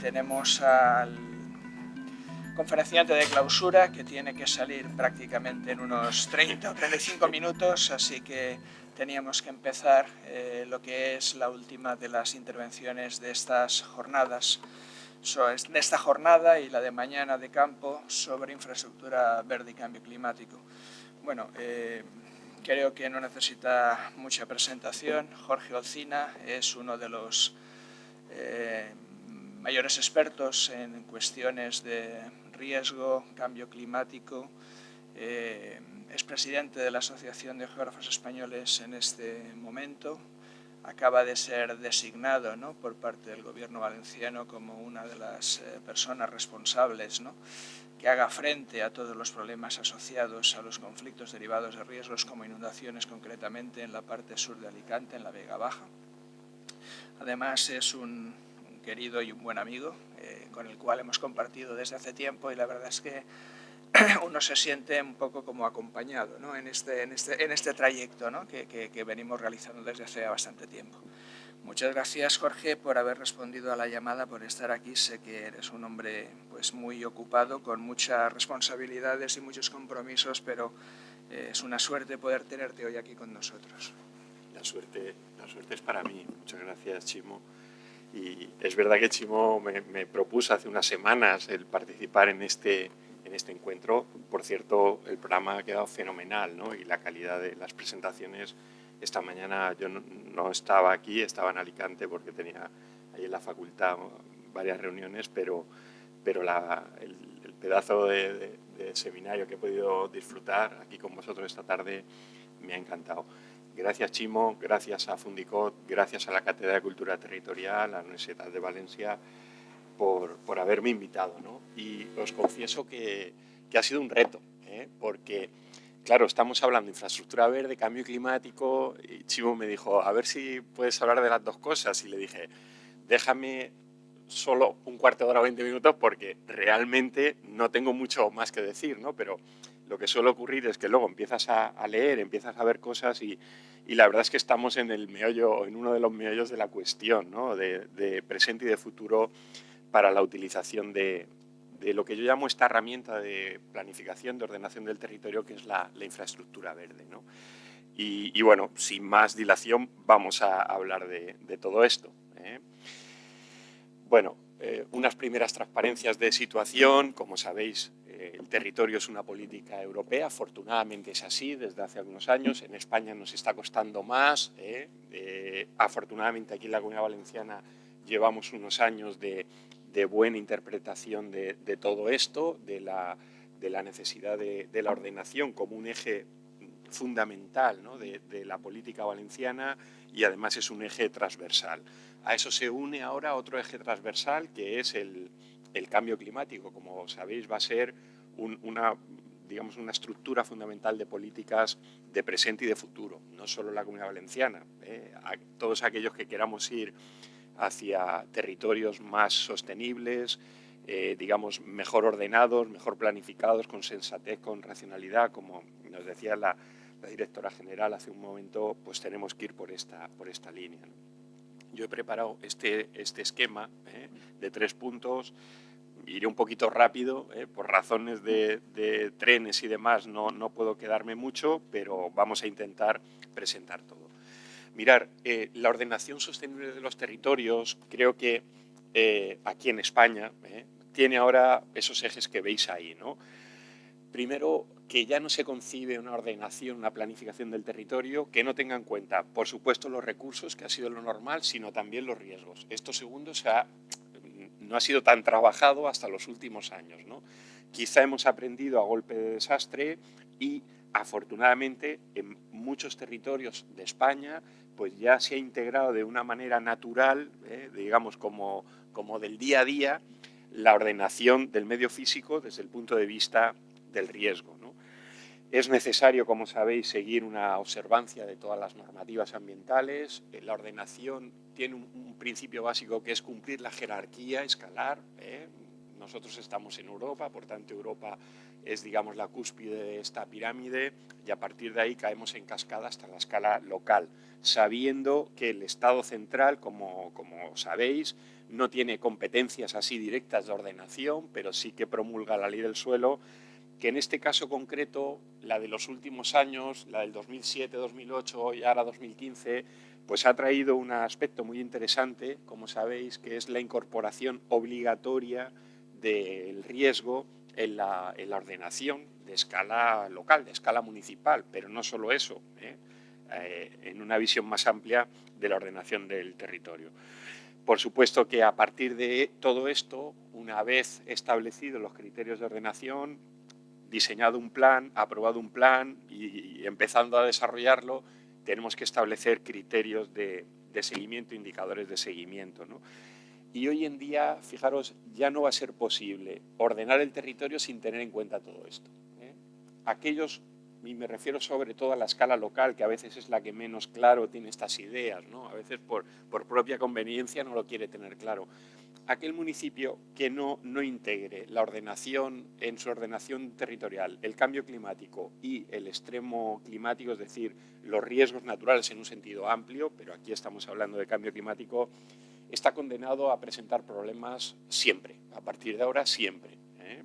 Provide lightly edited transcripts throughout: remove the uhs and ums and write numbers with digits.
tenemos al conferenciante de clausura que tiene que salir prácticamente en unos 30 o 35 minutos, así que teníamos que empezar lo que es la última de las intervenciones de estas jornadas, de esta jornada y la de mañana de campo sobre infraestructura verde y cambio climático. Bueno, creo que no necesita mucha presentación. Jorge Olcina es uno de los mayores expertos en cuestiones de riesgo, cambio climático, es presidente de la Asociación de Geógrafos Españoles en este momento, acaba de ser designado, ¿no?, por parte del gobierno valenciano como una de las personas responsables, ¿no?, que haga frente a todos los problemas asociados a los conflictos derivados de riesgos como inundaciones, concretamente en la parte sur de Alicante, en la Vega Baja. Además es un querido y un buen amigo con el cual hemos compartido desde hace tiempo, y la verdad es que uno se siente un poco como acompañado, ¿no?, en este trayecto, ¿no?, que venimos realizando desde hace bastante tiempo. Muchas gracias, Jorge, por haber respondido a la llamada, por estar aquí. Sé que eres un hombre pues muy ocupado, con muchas responsabilidades y muchos compromisos, pero es una suerte poder tenerte hoy aquí con nosotros. La suerte es para mí. Muchas gracias, Chimo. Y es verdad que Chimo me propuso hace unas semanas el participar en este encuentro. Por cierto, el programa ha quedado fenomenal, ¿no? Y la calidad de las presentaciones. Esta mañana yo no estaba aquí, estaba en Alicante porque tenía ahí en la facultad varias reuniones, pero el pedazo de seminario que he podido disfrutar aquí con vosotros esta tarde me ha encantado. Gracias, Chimo, gracias a Fundicot, gracias a la Cátedra de Cultura Territorial, a la Universidad de Valencia, por haberme invitado, ¿no? Y os confieso que ha sido un reto, porque, claro, estamos hablando de infraestructura verde, cambio climático, y Chimo me dijo, a ver si puedes hablar de las dos cosas, y le dije, déjame solo un cuarto de hora o 20 minutos porque realmente no tengo mucho más que decir, ¿no? Pero lo que suele ocurrir es que luego empiezas a leer, empiezas a ver cosas y la verdad es que estamos en el meollo, en uno de los meollos de la cuestión, ¿no?, de presente y de futuro para la utilización de lo que yo llamo esta herramienta de planificación, de ordenación del territorio, que es la infraestructura verde, ¿no? Y bueno, sin más dilación, vamos a hablar de todo esto, ¿eh? Bueno, unas primeras transparencias de situación. Como sabéis, el territorio es una política europea, afortunadamente es así desde hace algunos años. En España nos está costando más. Afortunadamente aquí en la Comunidad Valenciana llevamos unos años de buena interpretación de todo esto, de la necesidad de la ordenación como un eje fundamental, ¿no?, de la política valenciana, y además es un eje transversal. A eso se une ahora otro eje transversal, que es el cambio climático. Como sabéis, va a ser una estructura fundamental de políticas de presente y de futuro, no solo en la Comunidad Valenciana. A todos aquellos que queramos ir hacia territorios más sostenibles, mejor ordenados, mejor planificados, con sensatez, con racionalidad, como nos decía la directora general hace un momento, pues tenemos que ir por esta línea, ¿no? Yo he preparado este esquema de 3 puntos. Iré un poquito rápido, por razones de trenes y demás no puedo quedarme mucho, pero vamos a intentar presentar todo. Mirar, la ordenación sostenible de los territorios, creo que aquí en España tiene ahora esos ejes que veis ahí, ¿no? Primero, que ya no se concibe una ordenación, una planificación del territorio que no tenga en cuenta, por supuesto, los recursos, que ha sido lo normal, sino también los riesgos. Esto segundo no ha sido tan trabajado hasta los últimos años, ¿no? Quizá hemos aprendido a golpe de desastre y, afortunadamente, en muchos territorios de España pues ya se ha integrado de una manera natural, digamos como del día a día, la ordenación del medio físico desde el punto de vista del riesgo, ¿no? Es necesario, como sabéis, seguir una observancia de todas las normativas ambientales. La ordenación tiene un principio básico que es cumplir la jerarquía escalar. Nosotros estamos en Europa, por tanto Europa es, digamos, la cúspide de esta pirámide y a partir de ahí caemos en cascada hasta la escala local, sabiendo que el Estado central, como sabéis, no tiene competencias así directas de ordenación, pero sí que promulga la ley del suelo, que en este caso concreto, la de los últimos años, la del 2007, 2008 y ahora 2015, pues ha traído un aspecto muy interesante, como sabéis, que es la incorporación obligatoria del riesgo en la ordenación de escala local, de escala municipal, pero no solo eso, en una visión más amplia de la ordenación del territorio. Por supuesto que a partir de todo esto, una vez establecidos los criterios de ordenación, diseñado un plan, aprobado un plan y empezando a desarrollarlo, tenemos que establecer criterios de seguimiento, indicadores de seguimiento, ¿no? Y hoy en día, fijaros, ya no va a ser posible ordenar el territorio sin tener en cuenta todo esto, ¿eh? Aquellos, y me refiero sobre todo a la escala local, que a veces es la que menos claro tiene estas ideas, ¿no? A veces por propia conveniencia no lo quiere tener claro. Aquel municipio que no integre la ordenación en su ordenación territorial, el cambio climático y el extremo climático, es decir, los riesgos naturales en un sentido amplio, pero aquí estamos hablando de cambio climático, está condenado a presentar problemas siempre, a partir de ahora siempre, ¿eh?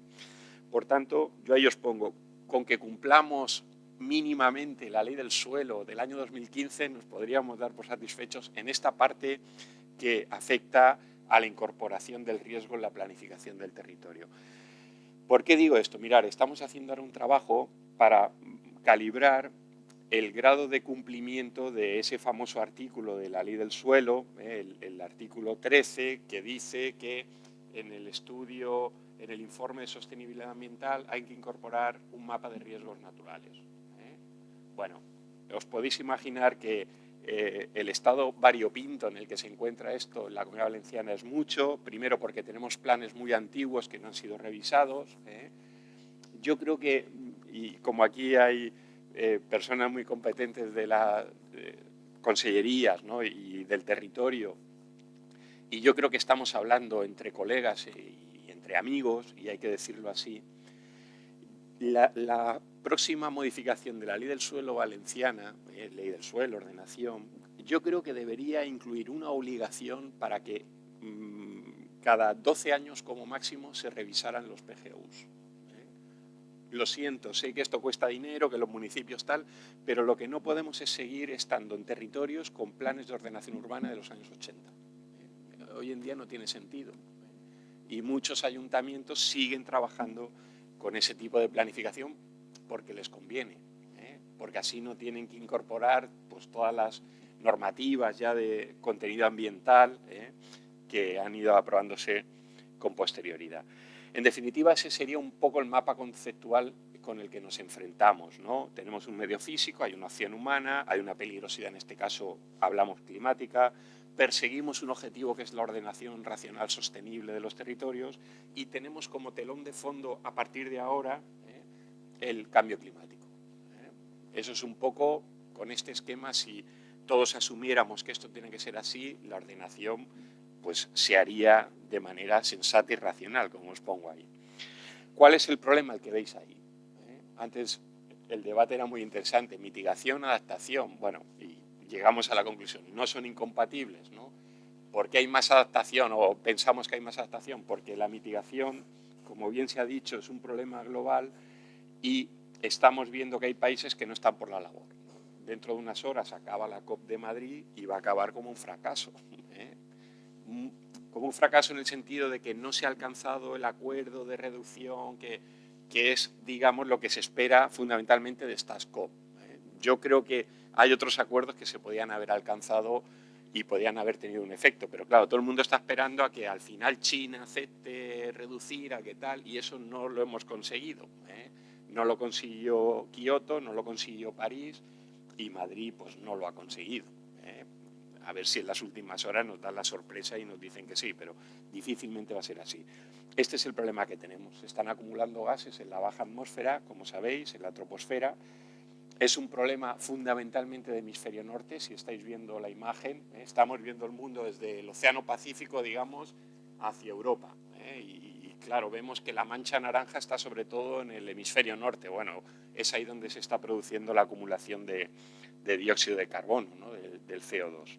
Por tanto, yo ahí os pongo, con que cumplamos mínimamente la ley del suelo del año 2015 nos podríamos dar por satisfechos en esta parte que afecta a la incorporación del riesgo en la planificación del territorio. ¿Por qué digo esto? Mirad, estamos haciendo ahora un trabajo para calibrar el grado de cumplimiento de ese famoso artículo de la ley del suelo, el artículo 13, que dice que en el estudio, en el informe de sostenibilidad ambiental hay que incorporar un mapa de riesgos naturales. Bueno, os podéis imaginar que el estado variopinto en el que se encuentra esto en la Comunidad Valenciana es mucho, primero porque tenemos planes muy antiguos que no han sido revisados. Yo creo que, y como aquí hay personas muy competentes de las consellerías, ¿no?, y del territorio, y yo creo que estamos hablando entre colegas y entre amigos, y hay que decirlo así, la próxima modificación de la ley del suelo valenciana, ley del suelo, ordenación, yo creo que debería incluir una obligación para que cada 12 años como máximo se revisaran los PGUs. Lo siento, sé que esto cuesta dinero, que los municipios tal, pero lo que no podemos es seguir estando en territorios con planes de ordenación urbana de los años 80. Hoy en día no tiene sentido. Y muchos ayuntamientos siguen trabajando con ese tipo de planificación porque les conviene, porque así no tienen que incorporar pues, todas las normativas ya de contenido ambiental que han ido aprobándose con posterioridad. En definitiva, ese sería un poco el mapa conceptual con el que nos enfrentamos, ¿no? Tenemos un medio físico, hay una acción humana, hay una peligrosidad, en este caso hablamos climática, perseguimos un objetivo que es la ordenación racional sostenible de los territorios y tenemos como telón de fondo a partir de ahora el cambio climático. Eso es un poco, con este esquema, si todos asumiéramos que esto tiene que ser así, la ordenación pues se haría de manera sensata y racional, como os pongo ahí. ¿Cuál es el problema el que veis ahí? Antes el debate era muy interesante, mitigación, adaptación, bueno, y llegamos a la conclusión, no son incompatibles, ¿no? ¿Por qué hay más adaptación o pensamos que hay más adaptación? Porque la mitigación, como bien se ha dicho, es un problema global y estamos viendo que hay países que no están por la labor. Dentro de unas horas acaba la COP de Madrid y va a acabar como un fracaso, como un fracaso en el sentido de que no se ha alcanzado el acuerdo de reducción que es, digamos, lo que se espera fundamentalmente de estas COP. Yo creo que hay otros acuerdos que se podían haber alcanzado y podían haber tenido un efecto, pero claro, todo el mundo está esperando a que al final China acepte reducir, a qué tal, y eso no lo hemos conseguido. No lo consiguió Kioto, no lo consiguió París y Madrid pues no lo ha conseguido. A ver si en las últimas horas nos dan la sorpresa y nos dicen que sí, pero difícilmente va a ser así. Este es el problema que tenemos. Se están acumulando gases en la baja atmósfera, como sabéis, en la troposfera. Es un problema fundamentalmente de hemisferio norte, si estáis viendo la imagen. Estamos viendo el mundo desde el Océano Pacífico, digamos, hacia Europa. Y claro, vemos que la mancha naranja está sobre todo en el hemisferio norte. Bueno, es ahí donde se está produciendo la acumulación de dióxido de carbono, ¿no? del CO2.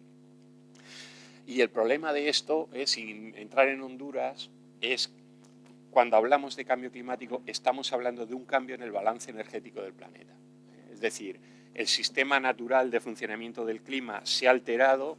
Y el problema de esto es, sin entrar en Honduras, es cuando hablamos de cambio climático, estamos hablando de un cambio en el balance energético del planeta. Es decir, el sistema natural de funcionamiento del clima se ha alterado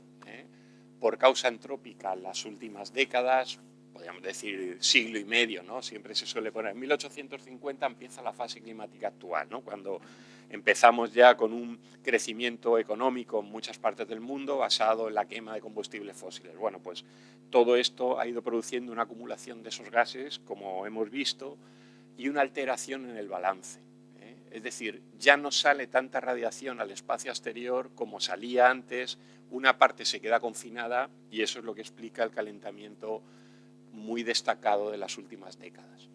por causa antrópica en las últimas décadas, podríamos decir siglo y medio, ¿no? Siempre se suele poner, en 1850 empieza la fase climática actual, ¿no? Cuando empezamos ya con un crecimiento económico en muchas partes del mundo basado en la quema de combustibles fósiles. Bueno, pues todo esto ha ido produciendo una acumulación de esos gases, como hemos visto, y una alteración en el balance. Es decir, ya no sale tanta radiación al espacio exterior como salía antes, una parte se queda confinada y eso es lo que explica el calentamiento muy destacado de las últimas décadas.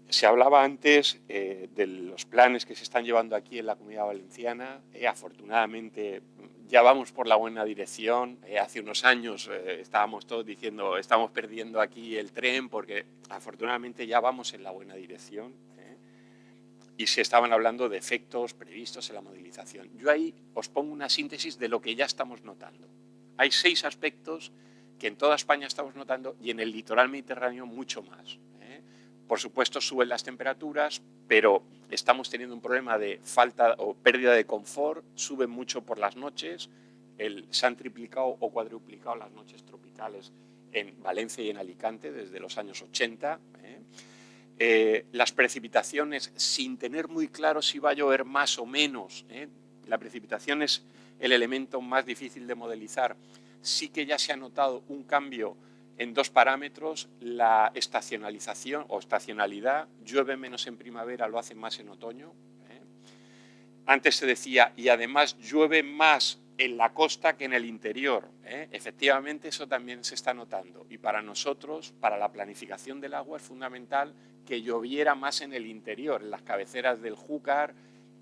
Se hablaba antes de los planes que se están llevando aquí en la Comunidad Valenciana. Afortunadamente ya vamos por la buena dirección. Hace unos años estábamos todos diciendo estamos perdiendo aquí el tren porque afortunadamente ya vamos en la buena dirección. Y se estaban hablando de efectos previstos en la modelización. Yo ahí os pongo una síntesis de lo que ya estamos notando. Hay 6 aspectos que en toda España estamos notando y en el litoral mediterráneo mucho más. Por supuesto suben las temperaturas, pero estamos teniendo un problema de falta o pérdida de confort, suben mucho por las noches, se han triplicado o cuadruplicado las noches tropicales en Valencia y en Alicante desde los años 80. Las precipitaciones, sin tener muy claro si va a llover más o menos, la precipitación es el elemento más difícil de modelizar, sí que ya se ha notado un cambio en 2 parámetros, la estacionalización o estacionalidad, llueve menos en primavera, lo hace más en otoño. Antes se decía, y además llueve más en la costa que en el interior. Efectivamente, eso también se está notando. Y para nosotros, para la planificación del agua, es fundamental que lloviera más en el interior, en las cabeceras del Júcar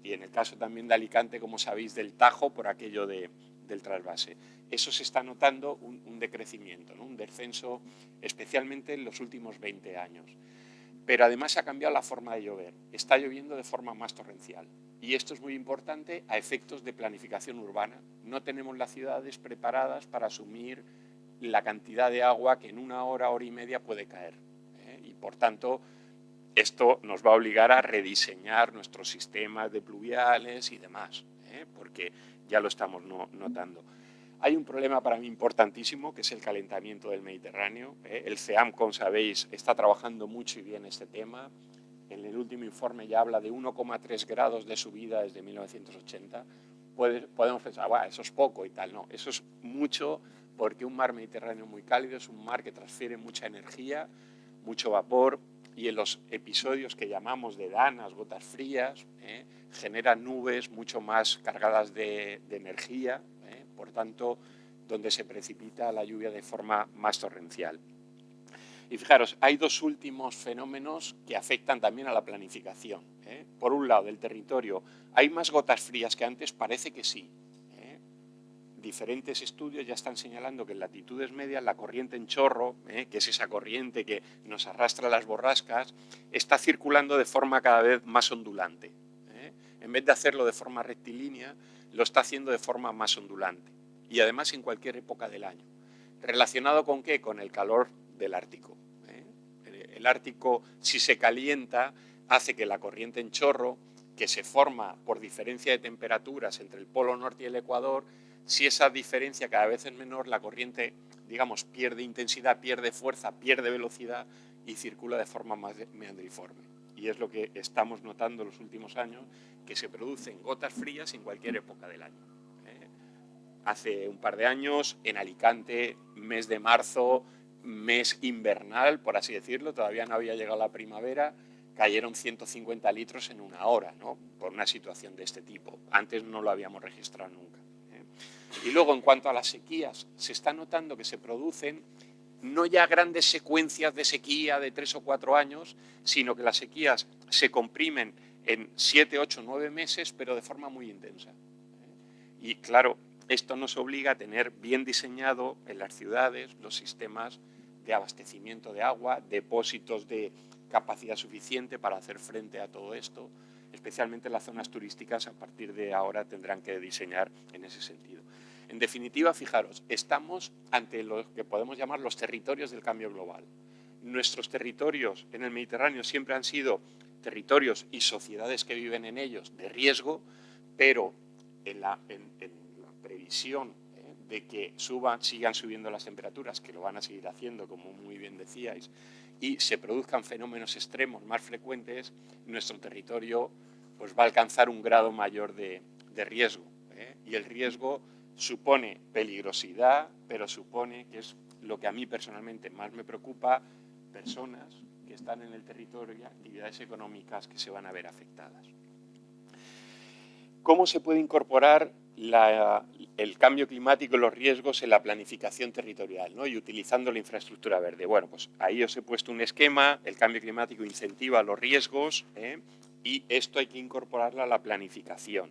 y en el caso también de Alicante, como sabéis, del Tajo, por aquello del trasvase. Eso se está notando un decrecimiento, ¿no? Un descenso, especialmente en los últimos 20 años. Pero además ha cambiado la forma de llover. Está lloviendo de forma más torrencial. Y esto es muy importante a efectos de planificación urbana. No tenemos las ciudades preparadas para asumir la cantidad de agua que en 1 hora, hora y media puede caer. Y por tanto, esto nos va a obligar a rediseñar nuestros sistemas de pluviales y demás, porque ya lo estamos notando. Hay un problema para mí importantísimo, que es el calentamiento del Mediterráneo. El CEAM, como sabéis, está trabajando mucho y bien este tema. En el último informe ya habla de 1,3 grados de subida desde 1980. Podemos pensar, eso es poco y tal. No, eso es mucho porque un mar Mediterráneo muy cálido es un mar que transfiere mucha energía, mucho vapor, y en los episodios que llamamos de danas, gotas frías, generan nubes mucho más cargadas de energía, por tanto, donde se precipita la lluvia de forma más torrencial. Y fijaros, hay 2 últimos fenómenos que afectan también a la planificación. Por un lado, del territorio, ¿hay más gotas frías que antes? Parece que sí. Diferentes estudios ya están señalando que en latitudes medias la corriente en chorro, que es esa corriente que nos arrastra las borrascas, está circulando de forma cada vez más ondulante. En vez de hacerlo de forma rectilínea, lo está haciendo de forma más ondulante. Y además en cualquier época del año. ¿Relacionado con qué? Con el calor del Ártico. El Ártico, si se calienta, hace que la corriente en chorro, que se forma por diferencia de temperaturas entre el Polo Norte y el Ecuador, si esa diferencia cada vez es menor, la corriente, digamos, pierde intensidad, pierde fuerza, pierde velocidad y circula de forma más meandriforme. Y es lo que estamos notando en los últimos años, que se producen gotas frías en cualquier época del año. Hace un par de años, en Alicante, mes de marzo, mes invernal, por así decirlo, todavía no había llegado la primavera, cayeron 150 litros en 1 hora, ¿no? Por una situación de este tipo. Antes no lo habíamos registrado nunca. Y luego, en cuanto a las sequías, se está notando que se producen no ya grandes secuencias de sequía de 3 o 4 años, sino que las sequías se comprimen en 7, 8, 9 meses, pero de forma muy intensa. Y claro, esto nos obliga a tener bien diseñado en las ciudades los sistemas de abastecimiento de agua, depósitos de capacidad suficiente para hacer frente a todo esto. Especialmente las zonas turísticas a partir de ahora tendrán que diseñar en ese sentido. En definitiva, fijaros, estamos ante lo que podemos llamar los territorios del cambio global. Nuestros territorios en el Mediterráneo siempre han sido territorios y sociedades que viven en ellos de riesgo, pero en la previsión de que sigan subiendo las temperaturas, que lo van a seguir haciendo, como muy bien decíais, y se produzcan fenómenos extremos más frecuentes, nuestro territorio pues, va a alcanzar un grado mayor de riesgo. Y el riesgo supone peligrosidad, pero supone, que es lo que a mí personalmente más me preocupa, personas que están en el territorio y actividades económicas que se van a ver afectadas. ¿Cómo se puede incorporar el cambio climático y los riesgos en la planificación territorial, ¿no? Y utilizando la infraestructura verde? Bueno, pues ahí os he puesto un esquema. El cambio climático incentiva los riesgos, y esto hay que incorporarlo a la planificación.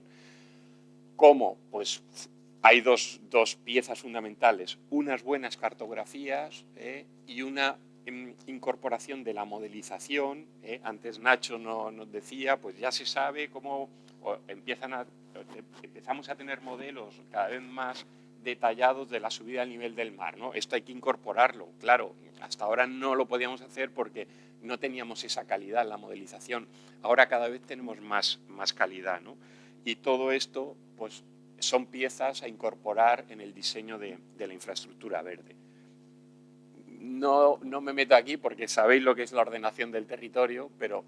¿Cómo? Pues hay dos piezas fundamentales, unas buenas cartografías y una incorporación de la modelización. Antes Nacho nos decía, pues ya se sabe cómo empezamos a tener modelos cada vez más detallados de la subida al nivel del mar, ¿no? Esto hay que incorporarlo. Claro, hasta ahora no lo podíamos hacer porque no teníamos esa calidad en la modelización. Ahora cada vez tenemos más calidad, ¿no? Y todo esto, pues, son piezas a incorporar en el diseño de la infraestructura verde. No me meto aquí porque sabéis lo que es la ordenación del territorio, pero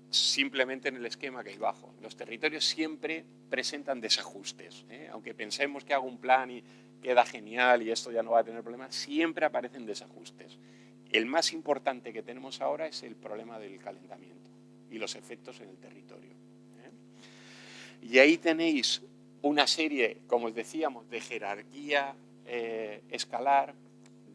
simplemente en el esquema que hay abajo. Los territorios siempre presentan desajustes, aunque pensemos que hago un plan y queda genial y esto ya no va a tener problemas, siempre aparecen desajustes. El más importante que tenemos ahora es el problema del calentamiento y los efectos en el territorio. Y ahí tenéis una serie, como os decíamos, de jerarquía escalar,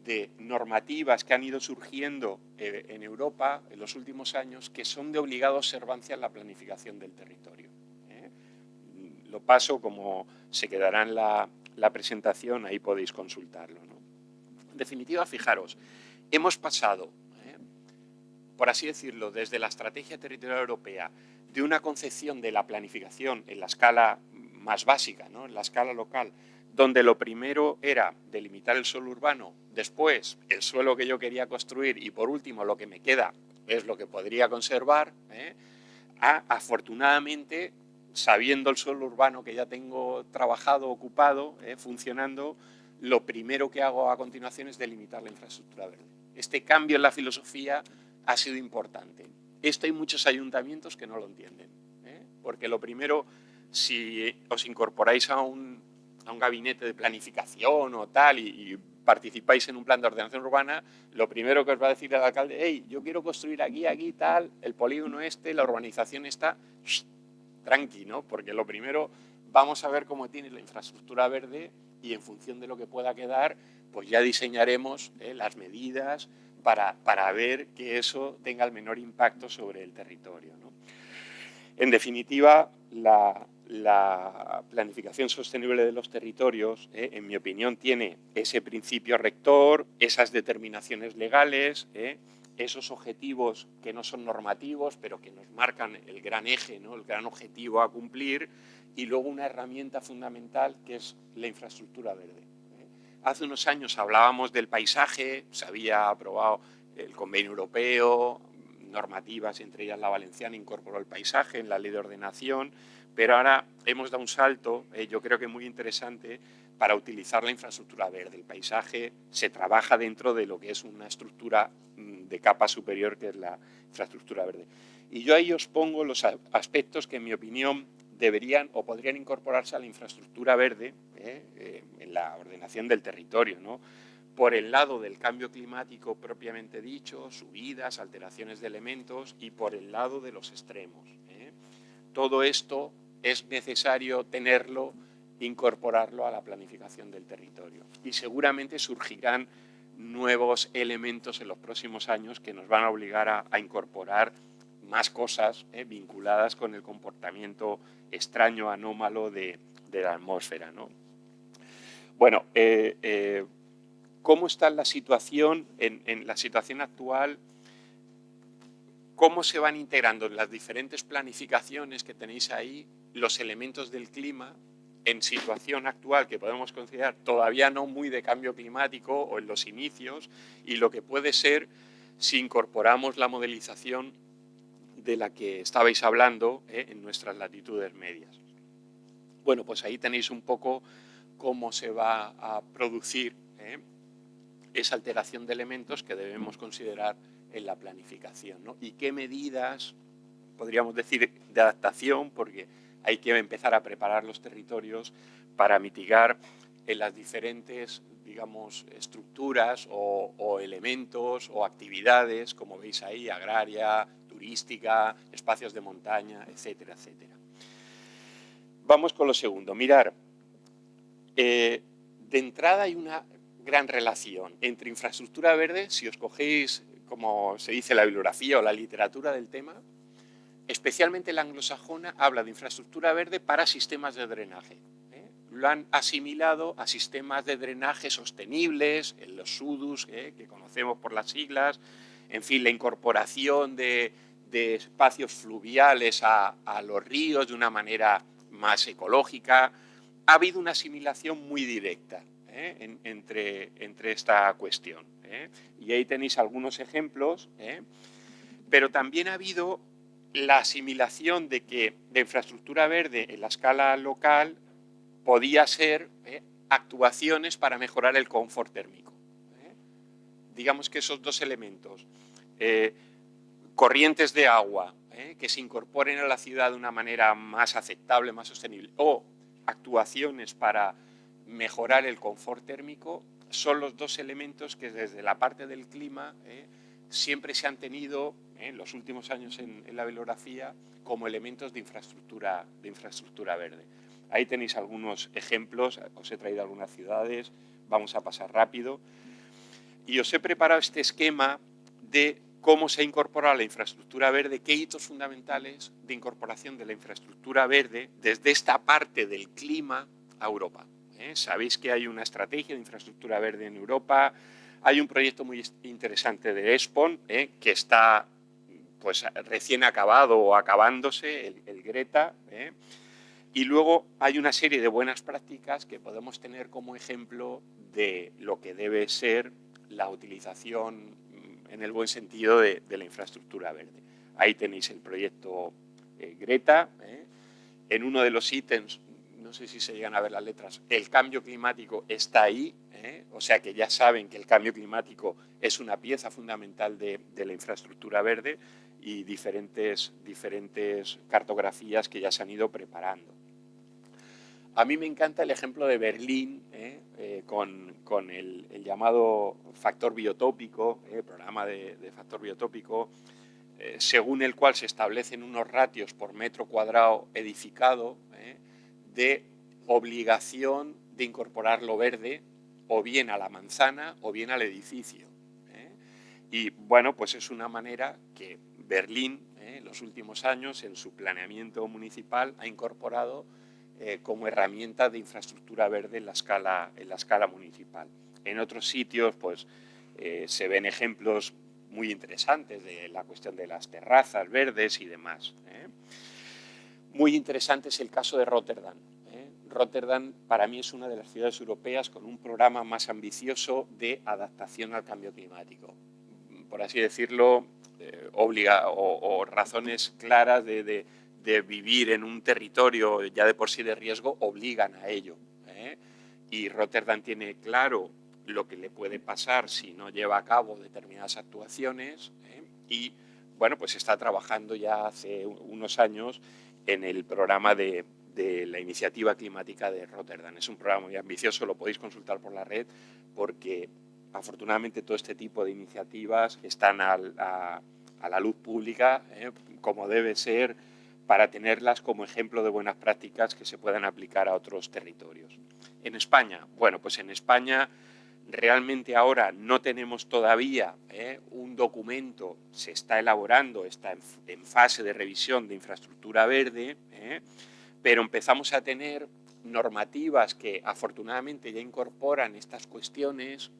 de normativas que han ido surgiendo en Europa en los últimos años, que son de obligada observancia en la planificación del territorio. Lo paso, como se quedará en la presentación, ahí podéis consultarlo, ¿no? En definitiva, fijaros, hemos pasado, por así decirlo, desde la estrategia territorial europea, de una concepción de la planificación en la escala más básica, ¿no? En la escala local, donde lo primero era delimitar el suelo urbano, después el suelo que yo quería construir y por último lo que me queda es lo que podría conservar, afortunadamente, sabiendo el suelo urbano que ya tengo trabajado, ocupado, funcionando, lo primero que hago a continuación es delimitar la infraestructura verde. Este cambio en la filosofía ha sido importante. Esto hay muchos ayuntamientos que no lo entienden, porque lo primero, si os incorporáis a un gabinete de planificación o tal y participáis en un plan de ordenación urbana, lo primero que os va a decir el alcalde, hey, yo quiero construir aquí, tal, el polígono la urbanización está, tranqui, ¿no? Porque lo primero, vamos a ver cómo tiene la infraestructura verde y en función de lo que pueda quedar, pues ya diseñaremos las medidas para ver que eso tenga el menor impacto sobre el territorio, ¿no? En definitiva, la planificación sostenible de los territorios, en mi opinión, tiene ese principio rector, esas determinaciones legales, esos objetivos que no son normativos, pero que nos marcan el gran eje, ¿no? El gran objetivo a cumplir, y luego una herramienta fundamental que es la infraestructura verde. Hace unos años hablábamos del paisaje, se había aprobado el Convenio Europeo, normativas, entre ellas la valenciana, incorporó el paisaje en la ley de ordenación, pero ahora hemos dado un salto, yo creo que muy interesante, para utilizar la infraestructura verde. El paisaje se trabaja dentro de lo que es una estructura de capa superior, que es la infraestructura verde. Y yo ahí os pongo los aspectos que, en mi opinión, deberían o podrían incorporarse a la infraestructura verde en la ordenación del territorio, ¿no? Por el lado del cambio climático propiamente dicho, subidas, alteraciones de elementos, y por el lado de los extremos. Todo esto es necesario tenerlo, incorporarlo a la planificación del territorio. Y seguramente surgirán nuevos elementos en los próximos años que nos van a obligar a incorporar más cosas vinculadas con el comportamiento extraño, anómalo de la atmósfera, ¿no? Bueno, cómo está la situación, en la situación actual, cómo se van integrando en las diferentes planificaciones que tenéis ahí los elementos del clima en situación actual que podemos considerar todavía no muy de cambio climático o en los inicios, y lo que puede ser si incorporamos la modelización de la que estabais hablando en nuestras latitudes medias. Bueno, pues ahí tenéis un poco cómo se va a producir esa alteración de elementos que debemos considerar en la planificación, ¿no? Y qué medidas, podríamos decir, de adaptación, porque hay que empezar a preparar los territorios para mitigar en las diferentes, digamos, estructuras o elementos o actividades, como veis ahí, agraria, turística, espacios de montaña, etcétera, etcétera. Vamos con lo segundo. Mirar, de entrada hay una gran relación entre infraestructura verde, si os cogéis, como se dice, la bibliografía o la literatura del tema, especialmente la anglosajona habla de infraestructura verde para sistemas de drenaje. Lo han asimilado a sistemas de drenaje sostenibles, en los SUDUS, que conocemos por las siglas, en fin, la incorporación de espacios fluviales a los ríos de una manera más ecológica. Ha habido una asimilación muy directa entre esta cuestión. Y ahí tenéis algunos ejemplos, pero también ha habido la asimilación de que la infraestructura verde en la escala local podía ser actuaciones para mejorar el confort térmico. Digamos que esos dos elementos, corrientes de agua que se incorporen a la ciudad de una manera más aceptable, más sostenible, o actuaciones para mejorar el confort térmico, son los dos elementos que desde la parte del clima siempre se han tenido en los últimos años en la bibliografía como elementos de infraestructura verde. Ahí tenéis algunos ejemplos, os he traído algunas ciudades, vamos a pasar rápido. Y os he preparado este esquema de cómo se ha incorporado la infraestructura verde, qué hitos fundamentales de incorporación de la infraestructura verde desde esta parte del clima a Europa. Sabéis que hay una estrategia de infraestructura verde en Europa, hay un proyecto muy interesante de ESPON, que está pues, recién acabado o acabándose, el Greta, y luego hay una serie de buenas prácticas que podemos tener como ejemplo de lo que debe ser la utilización en el buen sentido de la infraestructura verde. Ahí tenéis el proyecto Greta. En uno de los ítems, no sé si se llegan a ver las letras, el cambio climático está ahí, o sea que ya saben que el cambio climático es una pieza fundamental de la infraestructura verde y diferentes cartografías que ya se han ido preparando. A mí me encanta el ejemplo de Berlín, con el llamado factor biotópico, programa de factor biotópico, según el cual se establecen unos ratios por metro cuadrado edificado de obligación de incorporar lo verde o bien a la manzana o bien al edificio. Y bueno, pues es una manera que Berlín en los últimos años en su planeamiento municipal ha incorporado como herramienta de infraestructura verde en la escala municipal. En otros sitios pues, se ven ejemplos muy interesantes de la cuestión de las terrazas verdes y demás. Muy interesante es el caso de Rotterdam. Rotterdam para mí es una de las ciudades europeas con un programa más ambicioso de adaptación al cambio climático. Por así decirlo, o razones claras de vivir en un territorio ya de por sí de riesgo obligan a ello. Y Rotterdam tiene claro lo que le puede pasar si no lleva a cabo determinadas actuaciones y bueno, pues está trabajando ya hace unos años en el programa de la iniciativa climática de Rotterdam. Es un programa muy ambicioso, lo podéis consultar por la red porque afortunadamente todo este tipo de iniciativas están a la luz pública como debe ser para tenerlas como ejemplo de buenas prácticas que se puedan aplicar a otros territorios. En España, bueno, pues en España realmente ahora no tenemos todavía un documento, se está elaborando, está en fase de revisión de infraestructura verde, pero empezamos a tener normativas que afortunadamente ya incorporan estas cuestiones.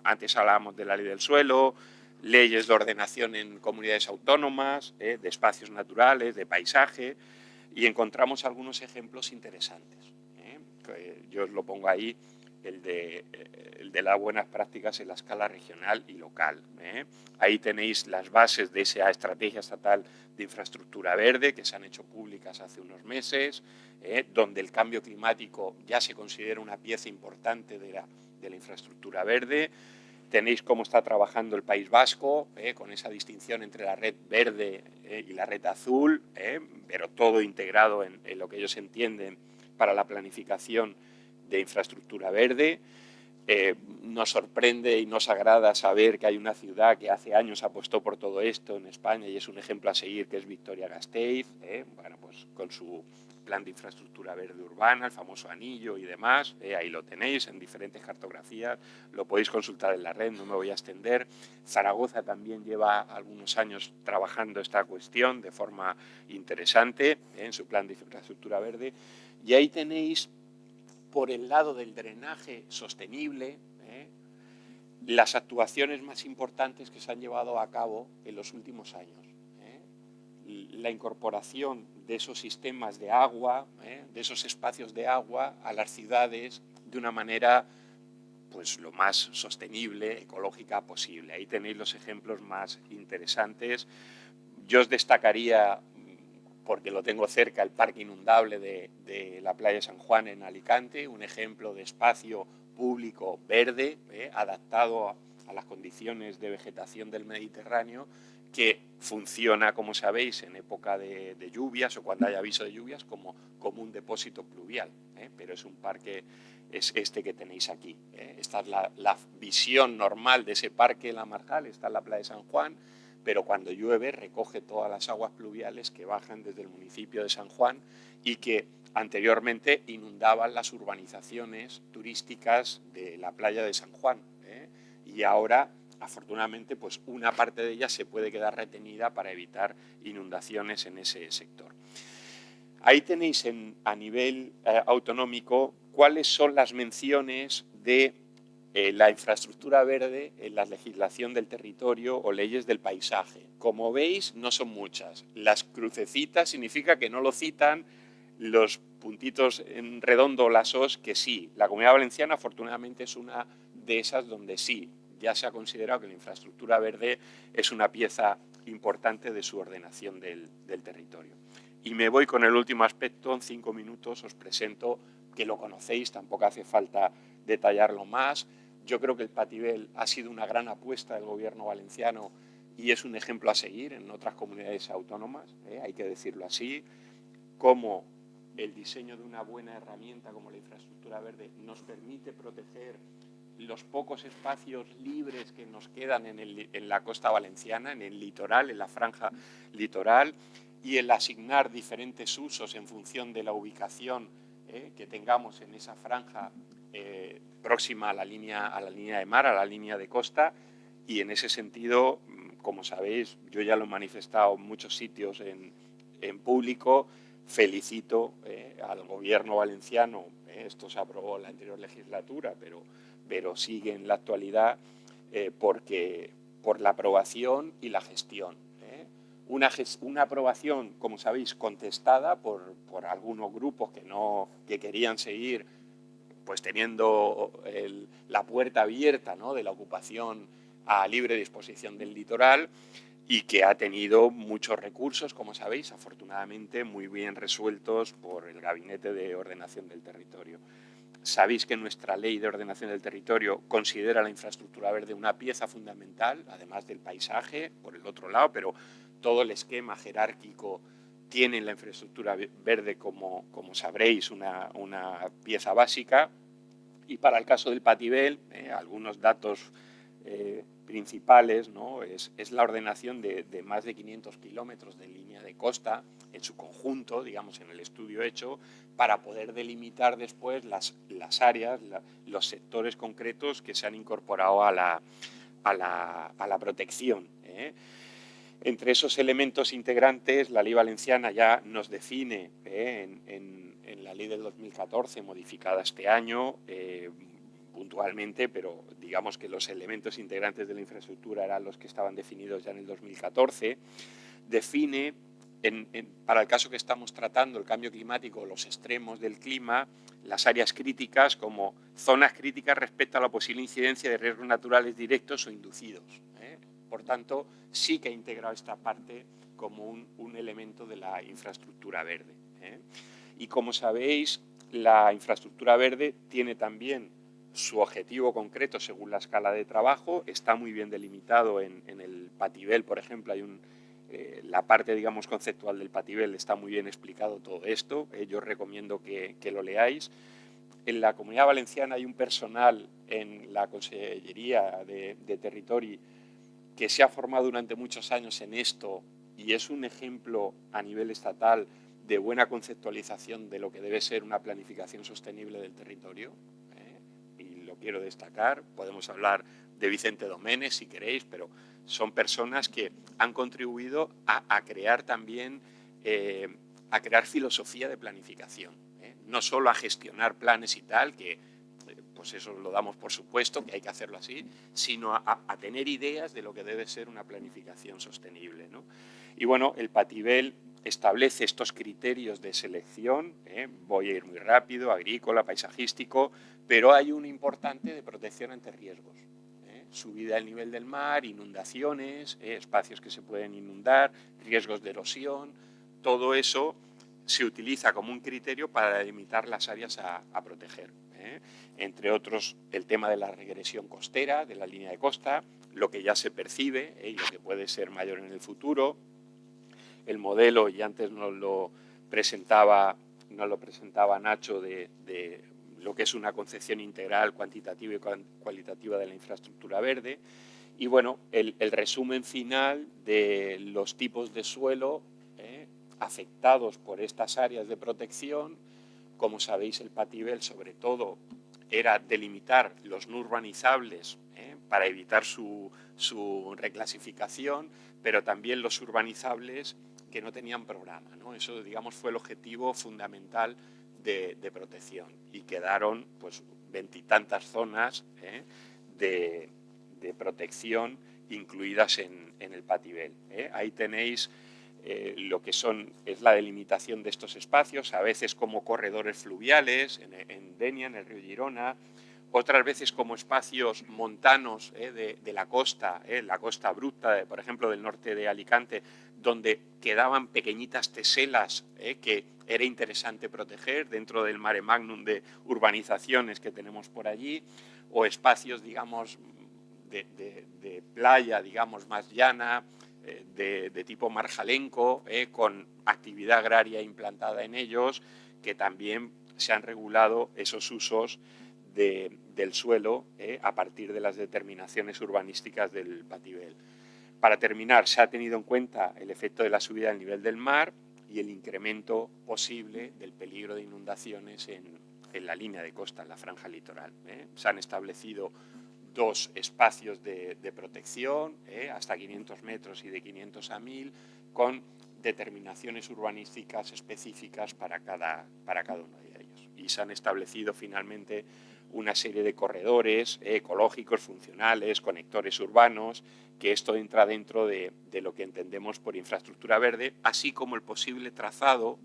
Antes hablábamos de la ley del suelo, leyes de ordenación en comunidades autónomas, de espacios naturales, de paisaje, y encontramos algunos ejemplos interesantes. Yo os lo pongo ahí, el de las buenas prácticas en la escala regional y local. Ahí tenéis las bases de esa estrategia estatal de infraestructura verde que se han hecho públicas hace unos meses, donde el cambio climático ya se considera una pieza importante de la infraestructura verde. Tenéis cómo está trabajando el País Vasco, con esa distinción entre la red verde y la red azul, pero todo integrado en lo que ellos entienden para la planificación de infraestructura verde. Nos sorprende y nos agrada saber que hay una ciudad que hace años apostó por todo esto en España y es un ejemplo a seguir, que es Vitoria-Gasteiz, bueno, pues con su plan de infraestructura verde urbana, el famoso anillo y demás. Ahí lo tenéis en diferentes cartografías, lo podéis consultar en la red, no me voy a extender. Zaragoza también lleva algunos años trabajando esta cuestión de forma interesante en su plan de infraestructura verde. Y ahí tenéis, por el lado del drenaje sostenible, las actuaciones más importantes que se han llevado a cabo en los últimos años. La incorporación de esos sistemas de agua, de esos espacios de agua a las ciudades de una manera pues lo más sostenible, ecológica posible. Ahí tenéis los ejemplos más interesantes. Yo os destacaría, porque lo tengo cerca, el parque inundable de la playa de San Juan en Alicante, un ejemplo de espacio público verde, adaptado a las condiciones de vegetación del Mediterráneo, que funciona, como sabéis, en época de lluvias o cuando haya aviso de lluvias como un depósito pluvial, pero es un parque, es este que tenéis aquí. Esta es la visión normal de ese parque en la Marjal, está en la playa de San Juan, pero cuando llueve recoge todas las aguas pluviales que bajan desde el municipio de San Juan y que anteriormente inundaban las urbanizaciones turísticas de la playa de San Juan. Y ahora, afortunadamente, pues una parte de ella se puede quedar retenida para evitar inundaciones en ese sector. Ahí tenéis a nivel autonómico cuáles son las menciones de la infraestructura verde en la legislación del territorio o leyes del paisaje. Como veis, no son muchas. Las crucecitas significa que no lo citan, los puntitos en redondo, las os, que sí. La Comunidad Valenciana, afortunadamente, es una de esas donde sí. Ya se ha considerado que la infraestructura verde es una pieza importante de su ordenación del territorio. Y me voy con el último aspecto, en 5 minutos os presento, que lo conocéis, tampoco hace falta detallarlo más. Yo creo que el Patibel ha sido una gran apuesta del gobierno valenciano y es un ejemplo a seguir en otras comunidades autónomas, hay que decirlo así, como el diseño de una buena herramienta como la infraestructura verde nos permite proteger los pocos espacios libres que nos quedan en la costa valenciana, en el litoral, en la franja litoral, y el asignar diferentes usos en función de la ubicación que tengamos en esa franja próxima a la línea de mar, a la línea de costa, y en ese sentido, como sabéis, yo ya lo he manifestado en muchos sitios en público, felicito al gobierno valenciano, esto se aprobó en la anterior legislatura, pero sigue en la actualidad por la aprobación y la gestión. Una aprobación, como sabéis, contestada por algunos grupos que querían seguir pues teniendo la puerta abierta, ¿no?, de la ocupación a libre disposición del litoral y que ha tenido muchos recursos, como sabéis, afortunadamente muy bien resueltos por el Gabinete de Ordenación del Territorio. Sabéis que nuestra ley de ordenación del territorio considera la infraestructura verde una pieza fundamental, además del paisaje, por el otro lado, pero todo el esquema jerárquico tiene la infraestructura verde, como sabréis, una pieza básica. Y para el caso del Patibel, algunos datos principales, ¿no?, es la ordenación de más de 500 kilómetros de línea de costa en su conjunto, digamos, en el estudio hecho, para poder delimitar después las áreas, los sectores concretos que se han incorporado a la protección. Entre esos elementos integrantes, la ley valenciana ya nos define en la la ley del 2014, modificada este año, puntualmente, pero digamos que los elementos integrantes de la infraestructura eran los que estaban definidos ya en el 2014, define, para el caso que estamos tratando, el cambio climático, los extremos del clima, las áreas críticas como zonas críticas respecto a la posible incidencia de riesgos naturales directos o inducidos. Por tanto, sí que ha integrado esta parte como un elemento de la infraestructura verde. Y como sabéis, la infraestructura verde tiene también su objetivo concreto según la escala de trabajo, está muy bien delimitado en el Pativel, por ejemplo, hay la parte, digamos, conceptual del Pativel está muy bien explicado todo esto, yo recomiendo que lo leáis. En la Comunidad Valenciana hay un personal en la Consellería de Territori que se ha formado durante muchos años en esto y es un ejemplo a nivel estatal de buena conceptualización de lo que debe ser una planificación sostenible del territorio. Y lo quiero destacar, podemos hablar de Vicente Doménez si queréis, pero son personas que han contribuido a crear también, a crear filosofía de planificación, no solo a gestionar planes y tal, que pues eso lo damos por supuesto, que hay que hacerlo así, sino a tener ideas de lo que debe ser una planificación sostenible, ¿no? Y bueno, el Pativel establece estos criterios de selección, voy a ir muy rápido, agrícola, paisajístico, pero hay un importante de protección ante riesgos. Subida del nivel del mar, inundaciones, espacios que se pueden inundar, riesgos de erosión, todo eso se utiliza como un criterio para delimitar las áreas a proteger. Entre otros, el tema de la regresión costera, de la línea de costa, lo que ya se percibe y lo que puede ser mayor en el futuro. El modelo, y antes nos lo presentaba Nacho, de lo que es una concepción integral, cuantitativa y cualitativa de la infraestructura verde. Y bueno, el resumen final de los tipos de suelo afectados por estas áreas de protección. Como sabéis, el Pativel sobre todo era delimitar los no urbanizables para evitar su reclasificación, pero también los urbanizables que no tenían programa, ¿no? Eso, digamos, fue el objetivo fundamental de protección y quedaron pues veintitantas zonas de protección incluidas en el Pativel. Ahí tenéis lo que es la delimitación de estos espacios, a veces como corredores fluviales en Denia, en el río Girona, otras veces como espacios montanos de la costa bruta, por ejemplo, del norte de Alicante, donde quedaban pequeñitas teselas que era interesante proteger dentro del mare magnum de urbanizaciones que tenemos por allí, o espacios, digamos, de playa, digamos, más llana, de tipo marjalenco, con actividad agraria implantada en ellos, que también se han regulado esos usos del suelo a partir de las determinaciones urbanísticas del Pativel. Para terminar, se ha tenido en cuenta el efecto de la subida del nivel del mar y el incremento posible del peligro de inundaciones en la línea de costa, en la franja litoral. Se han establecido dos espacios de protección, hasta 500 metros y de 500 a 1000, con determinaciones urbanísticas específicas para cada uno de ellos. Y se han establecido finalmente una serie de corredores ecológicos, funcionales, conectores urbanos, que esto entra dentro de lo que entendemos por infraestructura verde, así como el posible trazado,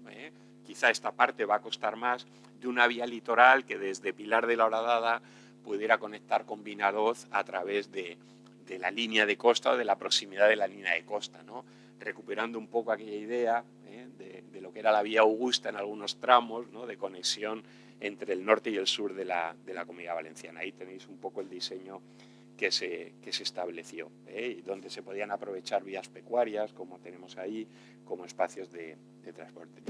quizá esta parte va a costar más, de una vía litoral que desde Pilar de la Horadada pudiera conectar con Vinaroz a través de la línea de costa o de la proximidad de la línea de costa, ¿no? Recuperando un poco aquella idea de lo que era la vía Augusta en algunos tramos, ¿no? De conexión entre el norte y el sur de la Comunidad Valenciana. Ahí tenéis un poco el diseño que se estableció, donde se podían aprovechar vías pecuarias, como tenemos ahí, como espacios de transporte.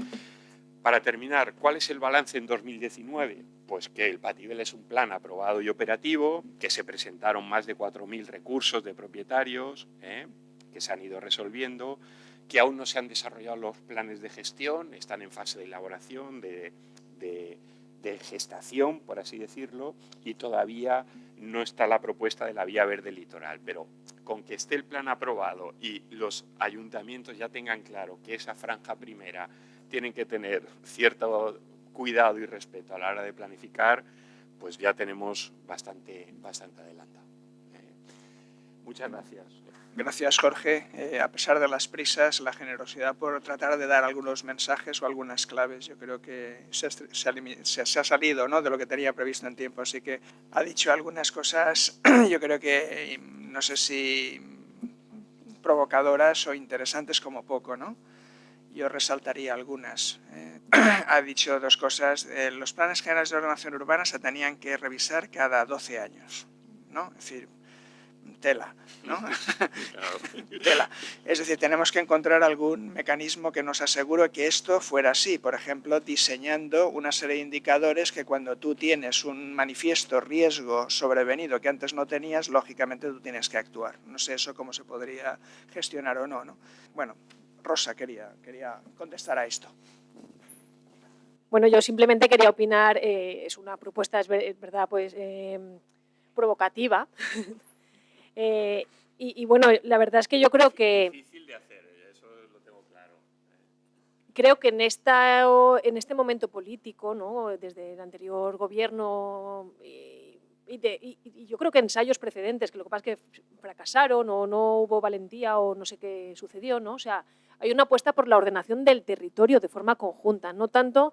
Para terminar, ¿cuál es el balance en 2019? Pues que el Pativel es un plan aprobado y operativo, que se presentaron más de 4.000 recursos de propietarios, que se han ido resolviendo, que aún no se han desarrollado los planes de gestión, están en fase de elaboración, de gestación, por así decirlo, y todavía no está la propuesta de la vía verde litoral. Pero con que esté el plan aprobado y los ayuntamientos ya tengan claro que esa franja primera tienen que tener cierta cuidado y respeto a la hora de planificar, pues ya tenemos bastante adelantado. Muchas gracias. Gracias, Jorge. A pesar de las prisas, la generosidad por tratar de dar algunos mensajes o algunas claves. Yo creo que se ha salido, ¿no?, de lo que tenía previsto en tiempo, así que ha dicho algunas cosas, yo creo que, no sé si provocadoras o interesantes como poco, ¿no? Yo resaltaría algunas. Ha dicho dos cosas. Los planes generales de ordenación urbana se tenían que revisar cada 12 años, ¿no? Es decir, tela, ¿no? Tela. Es decir, tenemos que encontrar algún mecanismo que nos asegure que esto fuera así. Por ejemplo, diseñando una serie de indicadores que cuando tú tienes un manifiesto riesgo sobrevenido que antes no tenías, lógicamente tú tienes que actuar. No sé eso cómo se podría gestionar o no, ¿no? Bueno, Rosa quería contestar a esto. Bueno, yo simplemente quería opinar, es una propuesta, es verdad, pues provocativa. Y bueno, la verdad es que yo creo que... Es difícil de hacer, eso lo tengo claro. Creo que en este momento político, ¿no?, desde el anterior gobierno y yo creo que ensayos precedentes, que lo que pasa es que fracasaron o no hubo valentía o no sé qué sucedió, ¿no? O sea, hay una apuesta por la ordenación del territorio de forma conjunta, no tanto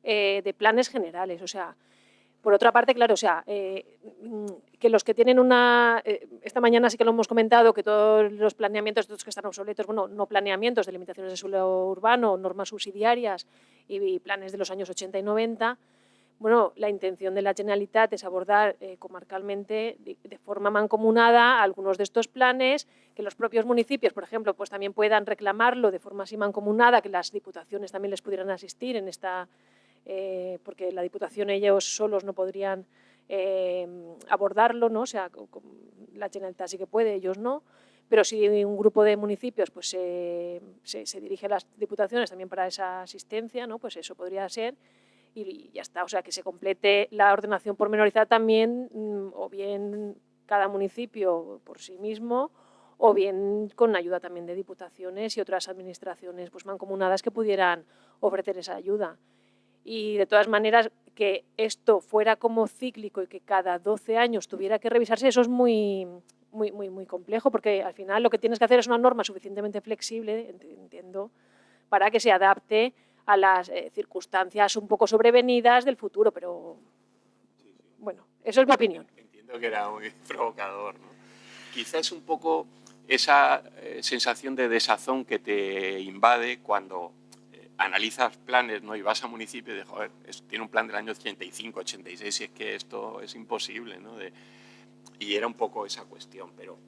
de planes generales. O sea, por otra parte, claro, o sea, que los que tienen esta mañana sí que lo hemos comentado, que todos los planeamientos, todos que están obsoletos, bueno, no planeamientos de limitaciones de suelo urbano, normas subsidiarias y planes de los años 80 y 90, bueno, la intención de la Generalitat es abordar comarcalmente de forma mancomunada algunos de estos planes, que los propios municipios, por ejemplo, pues también puedan reclamarlo de forma así mancomunada, que las diputaciones también les pudieran asistir en esta... porque la Diputación ellos solos no podrían abordarlo, ¿no? O sea, la Generalitat sí que puede, ellos no, pero si un grupo de municipios pues, se dirige a las diputaciones también para esa asistencia, ¿no? Pues eso podría ser y ya está. O sea, que se complete la ordenación pormenorizada también, o bien cada municipio por sí mismo, o bien con ayuda también de diputaciones y otras administraciones pues, mancomunadas que pudieran ofrecer esa ayuda. Y de todas maneras, que esto fuera como cíclico y que cada 12 años tuviera que revisarse, eso es muy complejo, porque al final lo que tienes que hacer es una norma suficientemente flexible, entiendo, para que se adapte a las circunstancias un poco sobrevenidas del futuro, pero bueno, eso es mi opinión. Entiendo que era muy provocador, ¿no? Quizás un poco esa sensación de desazón que te invade cuando analizas planes, ¿no? Y vas a municipio y dices, joder, tiene un plan del año 85, 86, y es que esto es imposible, ¿no? Y era un poco esa cuestión, pero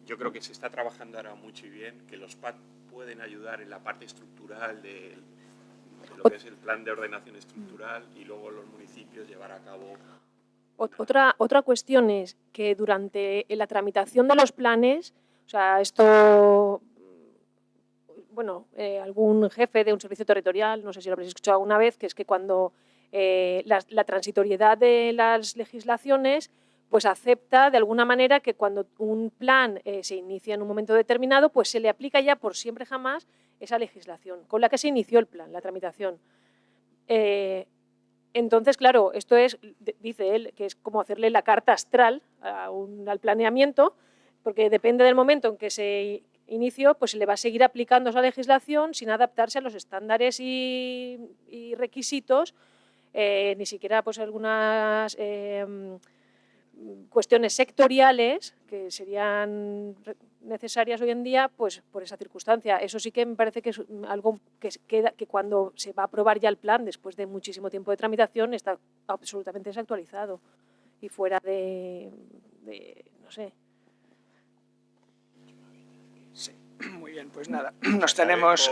yo creo que se está trabajando ahora mucho y bien, que los PAC pueden ayudar en la parte estructural de lo que es el plan de ordenación estructural y luego los municipios llevar a cabo... Otra cuestión es que durante la tramitación de los planes, o sea, esto... Bueno, algún jefe de un servicio territorial, no sé si lo habréis escuchado alguna vez, que es que cuando la transitoriedad de las legislaciones pues acepta de alguna manera que cuando un plan se inicia en un momento determinado, pues se le aplica ya por siempre jamás esa legislación con la que se inició el plan, la tramitación. Entonces, claro, esto es, dice él, que es como hacerle la carta astral al planeamiento, porque depende del momento en que se inició, pues se le va a seguir aplicando esa legislación sin adaptarse a los estándares y requisitos, ni siquiera pues algunas cuestiones sectoriales que serían necesarias hoy en día, pues por esa circunstancia. Eso sí que me parece que es algo que cuando se va a aprobar ya el plan, después de muchísimo tiempo de tramitación, está absolutamente desactualizado y fuera de no sé. Sí, muy bien, pues nada, nos tenemos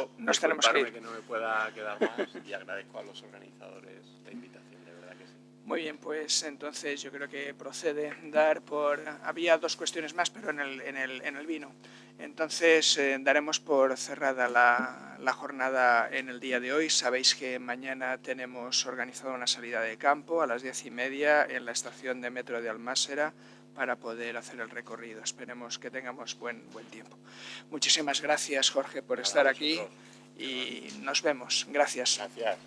que ir. Que no me pueda quedar más y agradezco a los organizadores la invitación, de verdad que sí. Muy bien, pues entonces yo creo que procede dar por... Había dos cuestiones más, pero en el vino. Entonces daremos por cerrada la jornada en el día de hoy. Sabéis que mañana tenemos organizado una salida de campo a las 10:30 en la estación de metro de Almásera para poder hacer el recorrido. Esperemos que tengamos buen tiempo. Muchísimas gracias, Jorge, por estar aquí y nos vemos. Gracias. Gracias.